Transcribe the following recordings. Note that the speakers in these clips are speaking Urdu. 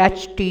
HT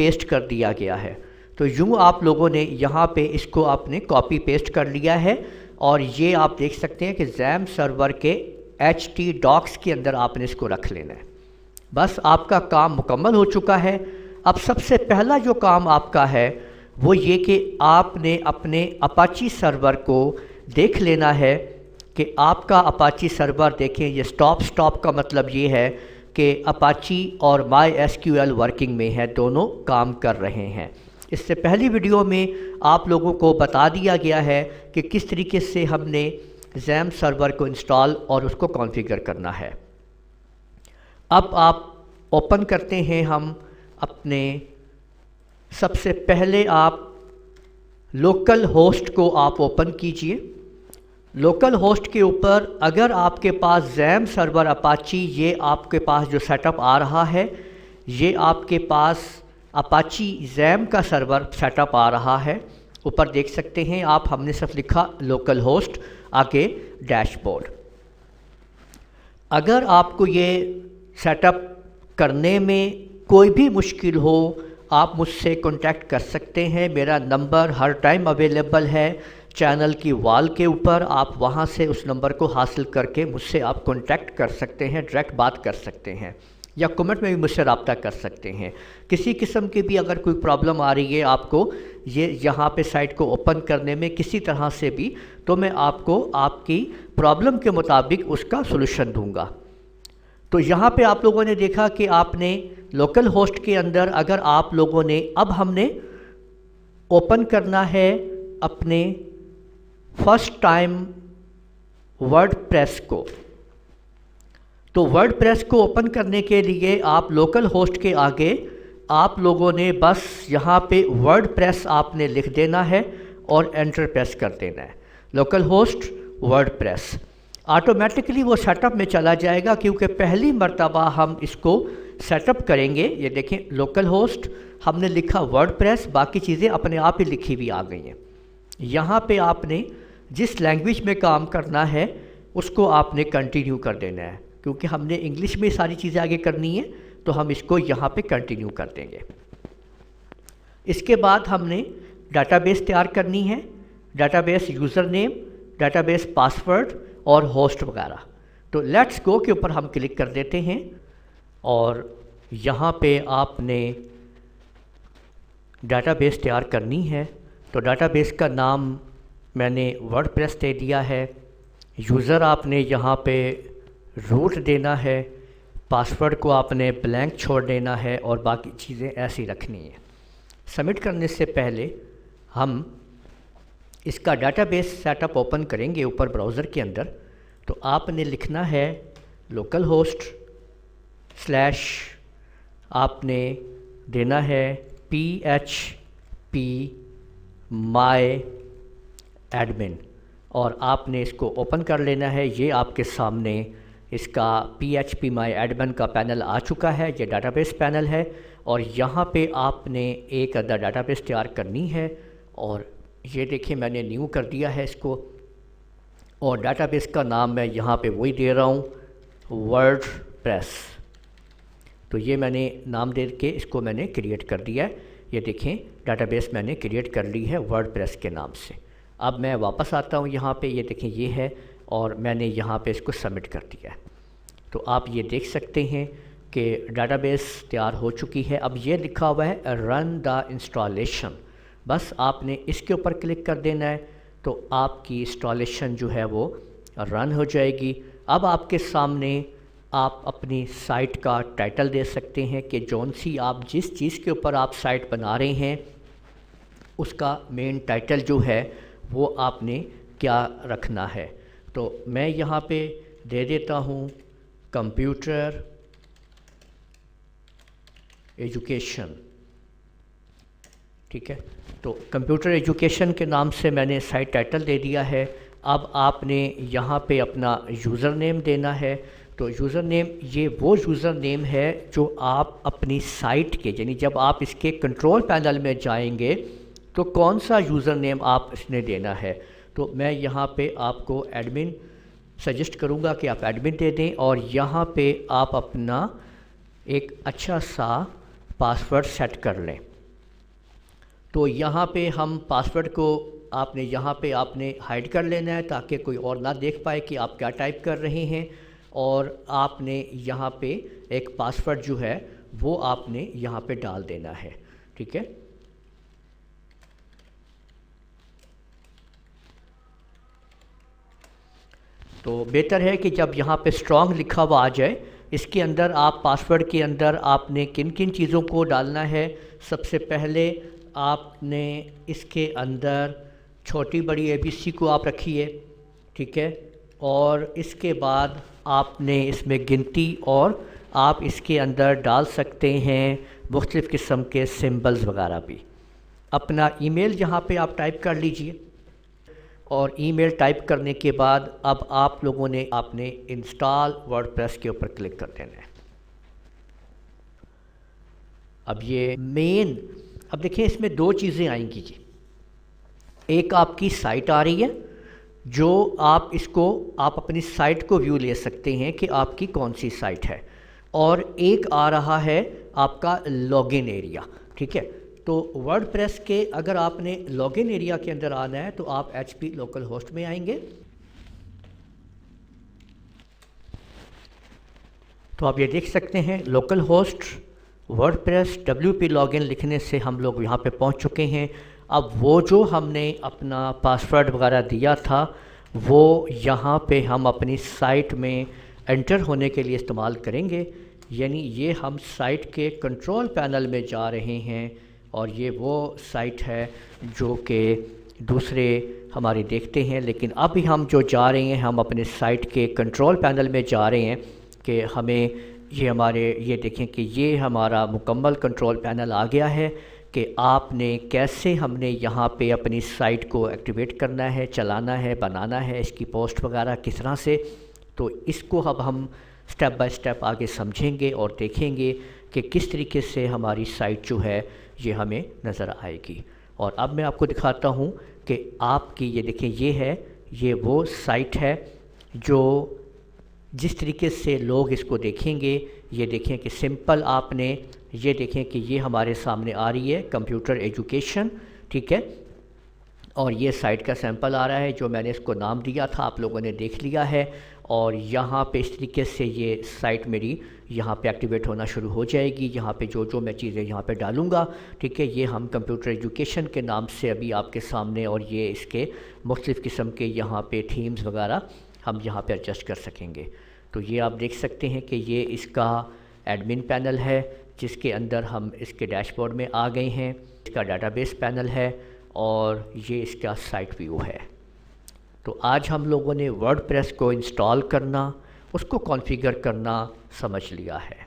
پیسٹ کر دیا گیا ہے۔ تو یوں آپ لوگوں نے یہاں پہ اس کو آپ نے کاپی پیسٹ کر لیا ہے، اور یہ آپ دیکھ سکتے ہیں کہ زیم سرور کے HT ڈاکس کے اندر آپ نے اس کو رکھ لینا ہے۔ بس آپ کا کام مکمل ہو چکا ہے۔ اب سب سے پہلا جو کام آپ کا ہے وہ یہ کہ آپ نے اپنے اپاچی سرور کو دیکھ لینا ہے کہ آپ کا اپاچی سرور، دیکھیں یہ سٹاپ کا مطلب یہ ہے کہ اپاچی اور MySQL ورکنگ میں ہے، دونوں کام کر رہے ہیں۔ اس سے پہلی ویڈیو میں آپ لوگوں کو بتا دیا گیا ہے کہ کس طریقے سے ہم نے زیم سرور کو انسٹال اور اس کو کانفیگر کرنا ہے۔ اب آپ اوپن کرتے ہیں، ہم اپنے سب سے پہلے آپ لوکل ہوسٹ کو آپ اوپن کیجئے۔ لوکل ہوسٹ کے اوپر اگر آپ کے پاس زیم سرور اپاچی، یہ آپ کے پاس جو سیٹ اپ آ رہا ہے، یہ آپ کے پاس اپاچی زیم کا سرور سیٹ اپ آ رہا ہے، اوپر دیکھ سکتے ہیں آپ، ہم نے صرف لکھا لوکل ہوسٹ، آگے ڈیش بورڈ۔ اگر آپ کو یہ سیٹ اپ کرنے میں کوئی بھی مشکل ہو، آپ مجھ سے کانٹیکٹ کر سکتے ہیں۔ میرا نمبر ہر ٹائم اویلیبل ہے چینل کی وال کے اوپر، آپ وہاں سے اس نمبر کو حاصل کر کے مجھ سے آپ کانٹیکٹ کر سکتے ہیں، ڈائریکٹ بات کر سکتے ہیں، یا کمنٹ میں بھی مجھ سے رابطہ کر سکتے ہیں۔ کسی قسم کی بھی اگر کوئی پرابلم آ رہی ہے آپ کو یہاں پہ سائٹ کو اوپن کرنے میں کسی طرح سے بھی، تو میں آپ کو آپ کی پرابلم کے مطابق اس کا سولوشن دوں گا۔ تو یہاں پہ آپ لوگوں نے دیکھا کہ آپ نے لوکل ہوسٹ کے اندر اگر آپ لوگوں نے، اب ہم نے اوپن کرنا ہے اپنے فرسٹ ٹائم ورڈ پریس کو۔ تو ورڈ پریس کو اوپن کرنے کے لیے آپ لوکل ہوسٹ کے آگے آپ لوگوں نے بس یہاں پہ ورڈ پریس آپ نے لکھ دینا ہے اور انٹر پریس کر دینا ہے، local host word press. Automatically وہ سیٹ اپ میں چلا جائے گا، کیونکہ پہلی مرتبہ ہم اس کو سیٹ اپ کریں گے۔ یہ دیکھیں لوکل ہوسٹ، ہم نے لکھا ورڈ پریس، باقی چیزیں اپنے آپ ہی لکھی ہوئی آ گئی ہیں۔ یہاں پہ آپ نے جس لینگویج میں کام کرنا ہے اس کو آپ نے کنٹینیو کر دینا ہے، کیونکہ ہم نے انگلش میں ساری چیزیں آگے کرنی ہیں، تو ہم اس کو یہاں پہ کنٹینیو کر دیں گے۔ اس کے بعد ہم نے ڈیٹا بیس تیار کرنی ہے، data base user name, data base password اور ہوسٹ وغیرہ۔ تو لیٹس گو کے اوپر ہم کلک کر دیتے ہیں، اور یہاں پہ آپ نے ڈیٹا بیس تیار کرنی ہے۔ تو ڈیٹا بیس کا نام میں نے ورڈ پریس دے دیا ہے، یوزر آپ نے یہاں پہ روٹ دینا ہے، پاسورڈ کو آپ نے بلینک چھوڑ دینا ہے، اور باقی چیزیں ایسی رکھنی ہیں۔ سبمٹ کرنے سے پہلے ہم اس کا database set up open کریں گے اوپر براؤزر کے اندر۔ تو آپ نے لکھنا ہے لوکل ہوسٹ سلیش، آپ نے دینا ہے PHP my admin، اور آپ نے اس کو اوپن کر لینا ہے۔ یہ آپ کے سامنے اس کا PHP my admin کا پینل آ چکا ہے، یہ ڈیٹا بیس پینل ہے، اور یہاں پہ آپ نے ایک عدد ڈیٹا بیس تیار کرنی ہے، اور یہ دیکھیں میں نے نیو کر دیا ہے اس کو، اور ڈیٹا بیس کا نام میں یہاں پہ وہی دے رہا ہوں، ورڈ پریس۔ تو یہ میں نے نام دے کے اس کو میں نے کریٹ کر دیا ہے۔ یہ دیکھیں ڈیٹا بیس میں نے کریٹ کر لی ہے ورڈ پریس کے نام سے۔ اب میں واپس آتا ہوں یہاں پہ، یہ دیکھیں یہ ہے، اور میں نے یہاں پہ اس کو سبمٹ کر دیا ہے۔ تو آپ یہ دیکھ سکتے ہیں کہ ڈیٹا بیس تیار ہو چکی ہے۔ اب یہ لکھا ہوا ہے رن دا انسٹالیشن، بس آپ نے اس کے اوپر کلک کر دینا ہے، تو آپ کی انسٹالیشن جو ہے وہ رن ہو جائے گی۔ اب آپ کے سامنے آپ اپنی سائٹ کا ٹائٹل دے سکتے ہیں کہ جون سی آپ جس چیز کے اوپر آپ سائٹ بنا رہے ہیں اس کا مین ٹائٹل جو ہے وہ آپ نے کیا رکھنا ہے۔ تو میں یہاں پہ دے دیتا ہوں کمپیوٹر ایجوکیشن، ٹھیک ہے۔ تو کمپیوٹر ایجوکیشن کے نام سے میں نے سائٹ ٹائٹل دے دیا ہے۔ اب آپ نے یہاں پہ اپنا یوزر نیم دینا ہے۔ تو یوزر نیم یہ وہ یوزر نیم ہے جو آپ اپنی سائٹ کے، یعنی جب آپ اس کے کنٹرول پینل میں جائیں گے تو کون سا یوزر نیم آپ اس نے دینا ہے۔ تو میں یہاں پہ آپ کو ایڈمن سجیسٹ کروں گا کہ آپ ایڈمن دے دیں، اور یہاں پہ آپ اپنا ایک اچھا سا پاسورڈ سیٹ کر لیں۔ تو یہاں پہ ہم پاسورڈ کو آپ نے ہائیڈ کر لینا ہے تاکہ کوئی اور نہ دیکھ پائے کہ آپ کیا ٹائپ کر رہے ہیں، اور آپ نے یہاں پہ ایک پاسورڈ جو ہے وہ آپ نے یہاں پہ ڈال دینا ہے، ٹھیک ہے۔ تو بہتر ہے کہ جب یہاں پہ اسٹرانگ لکھا ہوا آ جائے، اس کے اندر آپ پاسورڈ کے اندر آپ نے کن کن چیزوں کو ڈالنا ہے۔ سب سے پہلے آپ نے اس کے اندر چھوٹی بڑی ABC کو آپ رکھیے، ٹھیک ہے، اور اس کے بعد آپ نے اس میں گنتی، اور آپ اس کے اندر ڈال سکتے ہیں مختلف قسم کے سمبلز وغیرہ بھی۔ اپنا ای میل یہاں پہ آپ ٹائپ کر لیجئے، اور ای میل ٹائپ کرنے کے بعد اب آپ لوگوں نے انسٹال ورڈ پریس کے اوپر کلک کر دینا ہے۔ اب یہ اب دیکھیں اس میں دو چیزیں آئیں گی جی، ایک آپ کی سائٹ آ رہی ہے جو آپ اپنی سائٹ کو ویو لے سکتے ہیں کہ آپ کی کون سی سائٹ ہے، اور ایک آ رہا ہے آپ کا لاگ ان ایریا، ٹھیک ہے۔ تو ورڈ پریس کے اگر آپ نے لاگ ان ایریا کے اندر آنا ہے تو آپ HP لوکل ہوسٹ میں آئیں گے، تو آپ یہ دیکھ سکتے ہیں local host word press WP log in لکھنے سے ہم لوگ یہاں پہ پہنچ چکے ہیں۔ اب وہ جو ہم نے اپنا پاسورڈ وغیرہ دیا تھا وہ یہاں پہ ہم اپنی سائٹ میں انٹر ہونے کے لیے استعمال کریں گے، یعنی یہ ہم سائٹ کے کنٹرول پینل میں جا رہے ہیں، اور یہ وہ سائٹ ہے جو کہ دوسرے ہماری دیکھتے ہیں، لیکن ابھی ہم جو جا رہے ہیں ہم اپنے سائٹ کے کنٹرول پینل میں جا رہے ہیں کہ ہمیں یہ دیکھیں کہ یہ ہمارا مکمل کنٹرول پینل آ گیا ہے کہ آپ نے کیسے ہم نے یہاں پہ اپنی سائٹ کو ایکٹیویٹ کرنا ہے، چلانا ہے، بنانا ہے، اس کی پوسٹ وغیرہ کس طرح سے۔ تو اس کو اب ہم سٹیپ بائی سٹیپ آگے سمجھیں گے اور دیکھیں گے کہ کس طریقے سے ہماری سائٹ جو ہے یہ ہمیں نظر آئے گی۔ اور اب میں آپ کو دکھاتا ہوں کہ آپ کی یہ دیکھیں یہ وہ سائٹ ہے جو جس طریقے سے لوگ اس کو دیکھیں گے، یہ دیکھیں کہ سمپل آپ نے یہ دیکھیں کہ یہ ہمارے سامنے آ رہی ہے کمپیوٹر ایجوکیشن، ٹھیک ہے، اور یہ سائٹ کا سیمپل آ رہا ہے جو میں نے اس کو نام دیا تھا، آپ لوگوں نے دیکھ لیا ہے، اور یہاں پہ اس طریقے سے یہ سائٹ میری یہاں پہ ایکٹیویٹ ہونا شروع ہو جائے گی۔ یہاں پہ جو میں چیزیں یہاں پہ ڈالوں گا، ٹھیک ہے، یہ ہم کمپیوٹر ایجوکیشن کے نام سے ابھی آپ کے سامنے، اور یہ اس کے مختلف قسم کے یہاں پہ تھیمز وغیرہ ہم یہاں پہ ایڈجسٹ کر سکیں گے۔ تو یہ آپ دیکھ سکتے ہیں کہ یہ اس کا ایڈمن پینل ہے جس کے اندر ہم اس کے ڈیش بورڈ میں آ گئے ہیں، اس کا ڈیٹا بیس پینل ہے، اور یہ اس کا سائٹ ویو ہے۔ تو آج ہم لوگوں نے ورڈ پریس کو انسٹال کرنا، اس کو کانفیگر کرنا سمجھ لیا ہے۔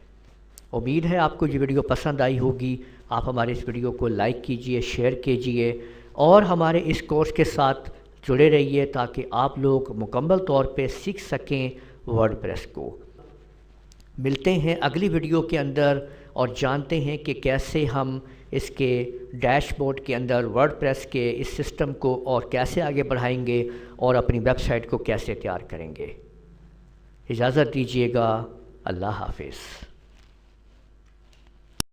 امید ہے آپ کو یہ ویڈیو پسند آئی ہوگی۔ آپ ہمارے اس ویڈیو کو لائک کیجئے، شیئر کیجئے، اور ہمارے اس کورس کے ساتھ جڑے رہیے تاکہ آپ لوگ مکمل طور پہ سیکھ سکیں ورڈ پریس کو۔ ملتے ہیں اگلی ویڈیو کے اندر اور جانتے ہیں کہ کیسے ہم اس کے ڈیش بورڈ کے اندر ورڈ پریس کے اس سسٹم کو اور کیسے آگے بڑھائیں گے، اور اپنی ویب سائٹ کو کیسے تیار کریں گے۔ اجازت دیجیے گا، اللہ حافظ۔